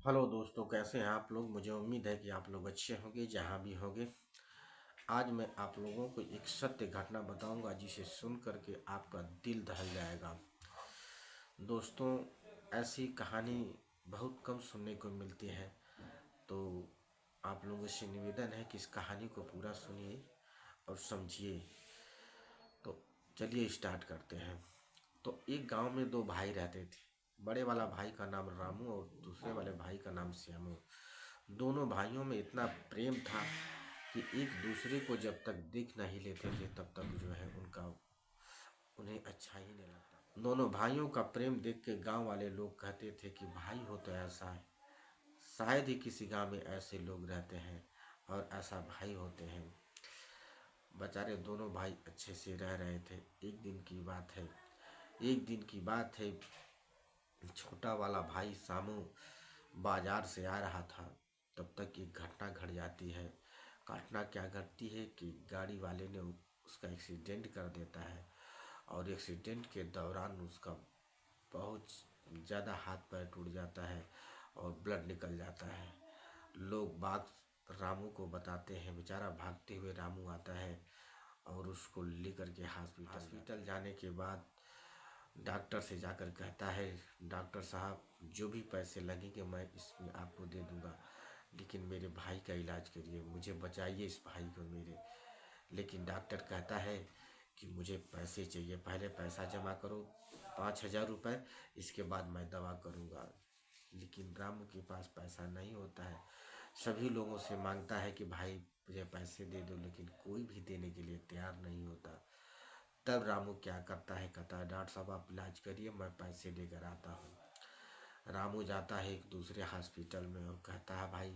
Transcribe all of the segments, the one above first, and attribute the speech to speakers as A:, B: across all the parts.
A: Hello दोस्तों, कैसे हैं आप लोग। मुझे उम्मीद है कि आप लोग अच्छे होंगे जहाँ भी होंगे। आज मैं आप लोगों को एक सत्य घटना बताऊंगा जिसे सुन करके आपका दिल दहल जाएगा। दोस्तों, ऐसी कहानी बहुत कम सुनने को मिलती है, तो आप लोगों से निवेदन है कि इस कहानी को पूरा सुनिए और समझिए। तो चलिए स्टार्ट करते हैं। तो एक गांव में दो भाई रहते थे। बड़े वाला भाई का नाम रामू और दूसरे वाले भाई का नाम श्यामू। दोनों भाइयों में इतना प्रेम था कि एक दूसरे को जब तक देख नहीं लेते थे तब तक जो है उनका उन्हें अच्छा ही नहीं लगता। दोनों भाइयों का प्रेम देख के गांव वाले लोग कहते थे कि भाई हो तो ऐसा है, शायद ही किसी गांव में ऐसे लोग रहते हैं और ऐसा भाई होते हैं। बेचारे दोनों भाई अच्छे से रह रहे थे। एक दिन की बात है, छोटा वाला भाई सामू बाजार से आ रहा था। तब तक एक घटना घट जाती है। घटना क्या घटती है कि गाड़ी वाले ने उसका एक्सीडेंट कर देता है और एक्सीडेंट के दौरान उसका बहुत ज़्यादा हाथ पैर टूट जाता है और ब्लड निकल जाता है। लोग बाग रामू को बताते हैं। बेचारा भागते हुए रामू आता है और उसको लेकर के हॉस्पिटल जाने के बाद डॉक्टर से जाकर कहता है, डॉक्टर साहब जो भी पैसे लगेंगे मैं इसमें आपको दे दूंगा, लेकिन मेरे भाई का इलाज करिए, मुझे बचाइए इस भाई को मेरे। लेकिन डॉक्टर कहता है कि मुझे पैसे चाहिए, पहले पैसा जमा करो 5,000 रुपये, इसके बाद मैं दवा करूंगा। लेकिन रामू के पास पैसा नहीं होता है। सभी लोगों से मांगता है कि भाई मुझे पैसे दे दो, लेकिन कोई भी देने के लिए तैयार नहीं होता। तब रामू क्या करता है, कहता है डॉक्टर साहब आप इलाज करिए, मैं पैसे लेकर आता हूँ। रामू जाता है एक दूसरे हॉस्पिटल में और कहता है भाई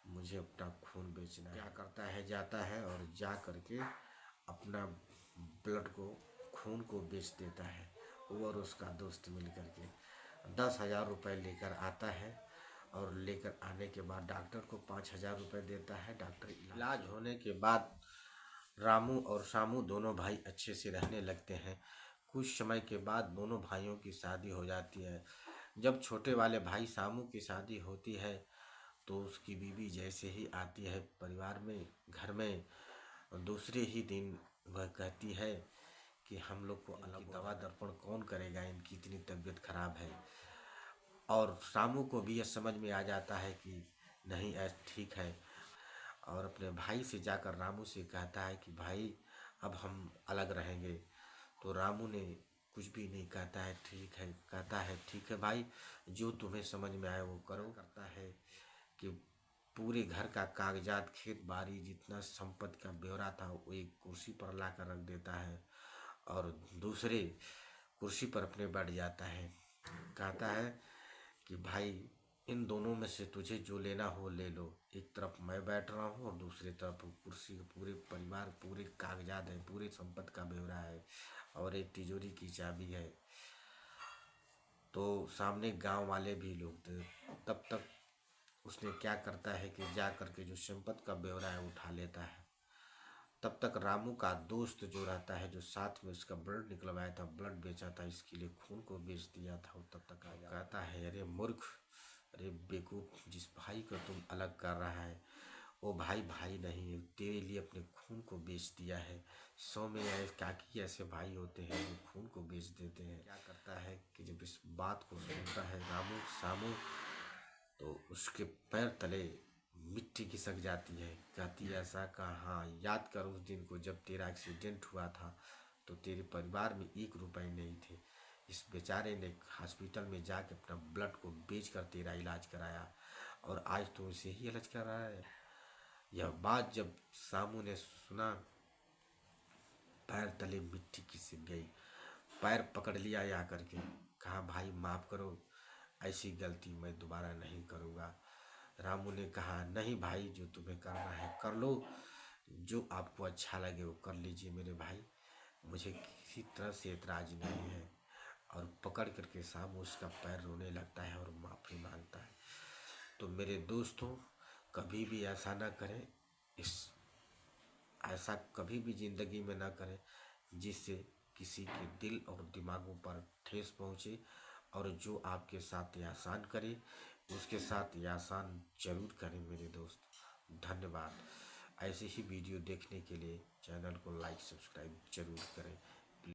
A: मुझे अपना खून बेचना है। क्या करता है, जाता है और जा करके अपना ब्लड को, खून को बेच देता है। वो और उसका दोस्त मिल करके 10,000 रुपये लेकर आता है और लेकर आने के बाद डॉक्टर को 5,000 रुपये देता है। डॉक्टर इलाज होने के बाद रामू और शामू दोनों भाई अच्छे से रहने लगते हैं। कुछ समय के बाद दोनों भाइयों की शादी हो जाती है। जब छोटे वाले भाई शामू की शादी होती है तो उसकी बीवी जैसे ही आती है परिवार में, घर में, दूसरे ही दिन वह कहती है कि हम लोग को अलग दवा दर्पण कौन करेगा, इनकी इतनी तबीयत खराब है। और शामू को भी यह समझ में आ जाता है कि नहीं ऐसा ठीक है, और अपने भाई से जाकर रामू से कहता है कि भाई अब हम अलग रहेंगे। तो रामू ने कुछ भी नहीं, कहता है ठीक है, कहता है ठीक है भाई, जो तुम्हें समझ में आए वो करो। करता है कि पूरे घर का कागजात, खेत बाड़ी, जितना संपत्ति का ब्यौरा था वो एक कुर्सी पर ला कर रख देता है और दूसरे कुर्सी पर अपने बैठ जाता है। कहता है कि भाई इन दोनों में से तुझे जो लेना हो ले लो। एक तरफ मैं बैठ रहा हूँ और दूसरी तरफ कुर्सी, पूरे परिवार, पूरे कागजात है, पूरे संपत्ति का ब्यौरा है और एक तिजोरी की चाबी है। तो सामने गांव वाले भी लोग थे। तब तक उसने क्या करता है कि जा करके जो संपत्ति का ब्यौरा है उठा लेता है। तब तक रामू का दोस्त जो रहता है, जो साथ में उसका ब्लड निकलवाया था, ब्लड बेचा था, इसके लिए खून को बेच दिया था, वो तब तक आ जाता कहता है अरे मूर्ख, अरे बेवकूफ, जिस भाई को तुम अलग कर रहा है वो भाई भाई नहीं है, तेरे लिए अपने खून को बेच दिया है। 100 में काकी ऐसे भाई होते हैं जो खून को बेच देते हैं। क्या करता है कि जब इस बात को सुनता है रामू सामू, तो उसके पैर तले मिट्टी खिसक जाती है। कहती है ऐसा कहाँ, याद कर उस दिन को जब तेरा एक्सीडेंट हुआ था तो तेरे परिवार में 1 रुपए नहीं थे। इस बेचारे ने हॉस्पिटल में जाके अपना ब्लड को बेच कर तेरा इलाज कराया और आज तो इसे ही इलाज करा है। यह बात जब सामू ने सुना, पैर तले मिट्टी खिसक गई। पैर पकड़ लिया या करके, कहा भाई माफ़ करो, ऐसी गलती मैं दोबारा नहीं करूँगा। रामू ने कहा नहीं भाई, जो तुम्हें करना है कर लो, जो आपको अच्छा लगे वो कर लीजिए मेरे भाई, मुझे किसी तरह से एतराज़ नहीं है। और पकड़ करके सामू उसका पैर रोने लगता है और माफ़ी मांगता है। तो मेरे दोस्तों, कभी भी ऐसा ना करें, इस ऐसा कभी भी ज़िंदगी में ना करें जिससे किसी के दिल और दिमागों पर ठेस पहुँचे। और जो आपके साथ एहसान करे उसके साथ ये आसान जरूर करें मेरे दोस्त। धन्यवाद। ऐसे ही वीडियो देखने के लिए चैनल को लाइक सब्सक्राइब जरूर करें।